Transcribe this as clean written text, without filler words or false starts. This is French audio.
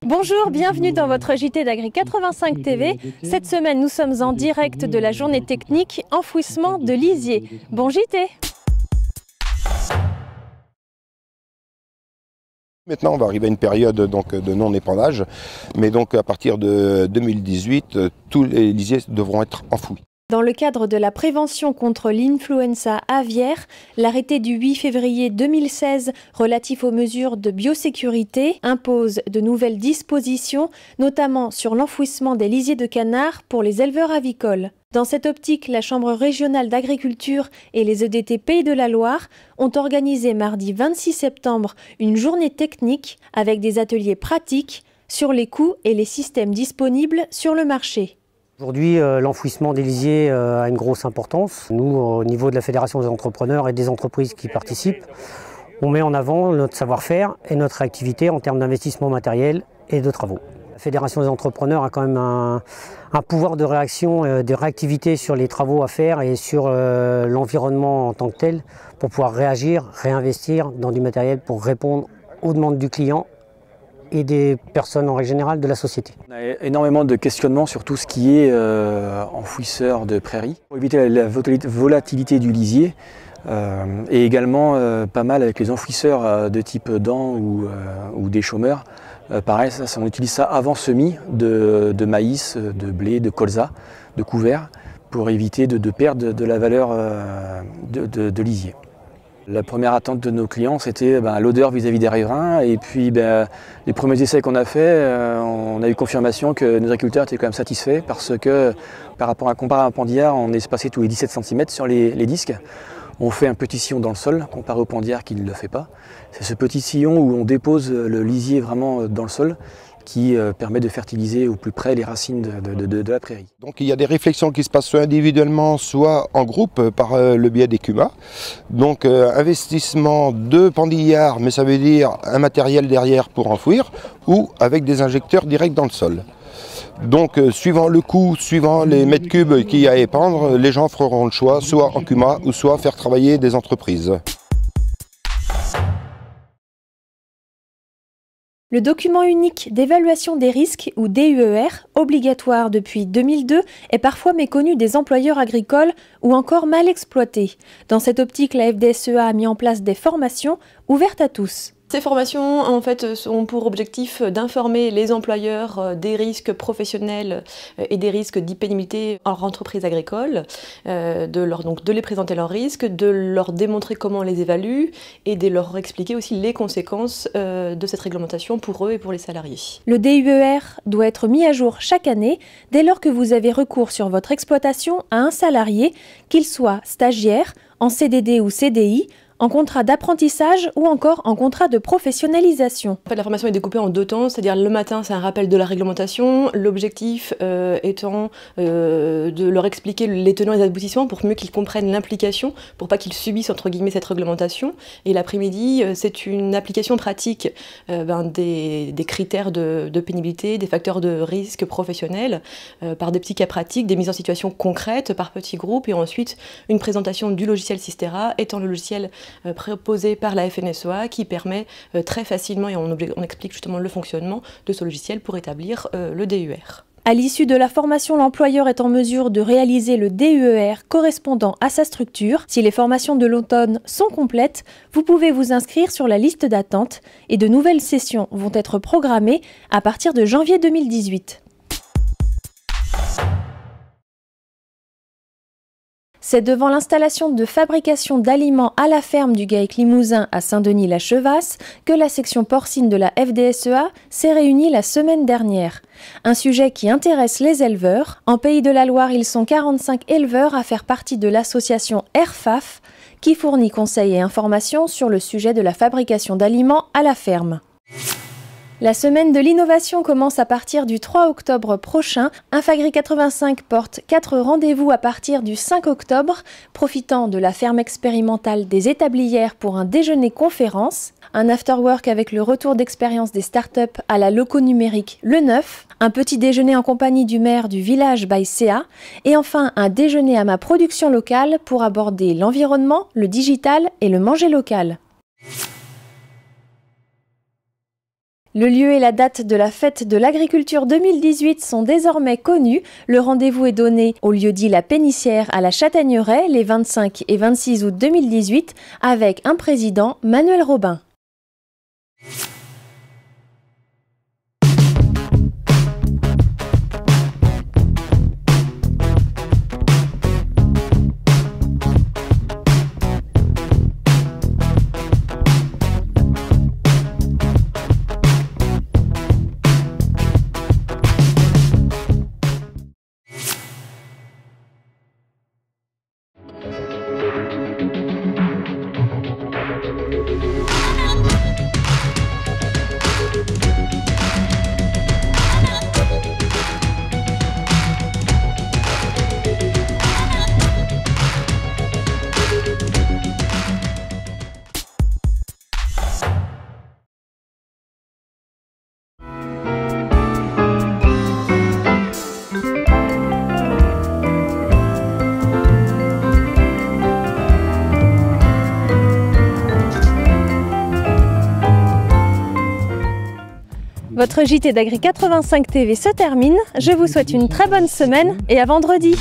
Bonjour, bienvenue dans votre JT d'Agri 85 TV. Cette semaine, nous sommes en direct de la journée technique enfouissement de lisier. Bon JT! Maintenant, on va arriver à une période de non-épandage, mais donc à partir de 2018, tous les lisiers devront être enfouis. Dans le cadre de la prévention contre l'influenza aviaire, l'arrêté du 8 février 2016 relatif aux mesures de biosécurité impose de nouvelles dispositions, notamment sur l'enfouissement des lisiers de canards pour les éleveurs avicoles. Dans cette optique, la Chambre régionale d'agriculture et les EDT Pays de la Loire ont organisé mardi 26 septembre une journée technique avec des ateliers pratiques sur les coûts et les systèmes disponibles sur le marché. Aujourd'hui, l'enfouissement des lisiers a une grosse importance. Nous, au niveau de la Fédération des entrepreneurs et des entreprises qui participent, on met en avant notre savoir-faire et notre réactivité en termes d'investissement matériel et de travaux. La Fédération des entrepreneurs a quand même un pouvoir de réaction, de réactivité sur les travaux à faire et sur l'environnement en tant que tel pour pouvoir réagir, réinvestir dans du matériel pour répondre aux demandes du client et des personnes en règle générale de la société. On a énormément de questionnements sur tout ce qui est enfouisseur de prairies. Pour éviter la volatilité du lisier et également pas mal avec les enfouisseurs de type dents ou des chômeurs. Pareil, on utilise ça avant semis de maïs, de blé, de colza, de couvert pour éviter de perdre de la valeur de lisier. La première attente de nos clients, c'était l'odeur vis-à-vis des riverains. Et puis les premiers essais qu'on a faits, on a eu confirmation que nos agriculteurs étaient quand même satisfaits parce que par rapport à comparer à un pendillard, on est espacé tous les 17 cm sur les disques. On fait un petit sillon dans le sol, comparé au pendillard qui ne le fait pas. C'est ce petit sillon où on dépose le lisier vraiment dans le sol qui permet de fertiliser au plus près les racines de la prairie. Donc il y a des réflexions qui se passent soit individuellement, soit en groupe par le biais des CUMA. Donc investissement de pendillard, mais ça veut dire un matériel derrière pour enfouir, ou avec des injecteurs directs dans le sol. Donc suivant le coût, suivant les mètres cubes qu'il y a à épandre, les gens feront le choix, soit en CUMA, ou soit faire travailler des entreprises. Le document unique d'évaluation des risques, ou DUER, obligatoire depuis 2002, est parfois méconnu des employeurs agricoles ou encore mal exploité. Dans cette optique, la FDSEA a mis en place des formations ouvertes à tous. Ces formations, en fait, ont pour objectif d'informer les employeurs des risques professionnels et des risques d'hypénibilité en entreprise agricole, de les présenter leurs risques, de leur démontrer comment on les évalue et de leur expliquer aussi les conséquences de cette réglementation pour eux et pour les salariés. Le DUER doit être mis à jour chaque année dès lors que vous avez recours sur votre exploitation à un salarié, qu'il soit stagiaire, en CDD ou CDI, en contrat d'apprentissage ou encore en contrat de professionnalisation. En fait, la formation est découpée en deux temps, c'est-à-dire le matin c'est un rappel de la réglementation, l'objectif étant de leur expliquer les tenants et les aboutissants pour mieux qu'ils comprennent l'implication, pour pas qu'ils subissent entre guillemets cette réglementation. Et l'après-midi c'est une application pratique des critères de pénibilité, des facteurs de risque professionnels, par des petits cas pratiques, des mises en situation concrètes par petits groupes et ensuite une présentation du logiciel Systera étant le logiciel proposé par la FNSEA qui permet très facilement, et on explique justement le fonctionnement de ce logiciel pour établir le DUER. À l'issue de la formation, l'employeur est en mesure de réaliser le DUER correspondant à sa structure. Si les formations de l'automne sont complètes, vous pouvez vous inscrire sur la liste d'attente et de nouvelles sessions vont être programmées à partir de janvier 2018. C'est devant l'installation de fabrication d'aliments à la ferme du GAEC Limousin à Saint-Denis-la-Chevasse que la section porcine de la FDSEA s'est réunie la semaine dernière. Un sujet qui intéresse les éleveurs. En Pays de la Loire, ils sont 45 éleveurs à faire partie de l'association AirFaf qui fournit conseils et informations sur le sujet de la fabrication d'aliments à la ferme. La semaine de l'innovation commence à partir du 3 octobre prochain. Infagri 85 porte 4 rendez-vous à partir du 5 octobre, profitant de la ferme expérimentale des Établières pour un déjeuner-conférence, un afterwork avec le retour d'expérience des startups à la loco numérique le 9, un petit déjeuner en compagnie du maire du village by CA et enfin un déjeuner à ma production locale pour aborder l'environnement, le digital et le manger local. Le lieu et la date de la fête de l'agriculture 2018 sont désormais connus. Le rendez-vous est donné au lieu-dit La Pénissière à la Châtaigneraie les 25 et 26 août 2018 avec un président, Manuel Robin. Votre JT d'Agri 85 TV se termine. Je vous souhaite une très bonne semaine et à vendredi.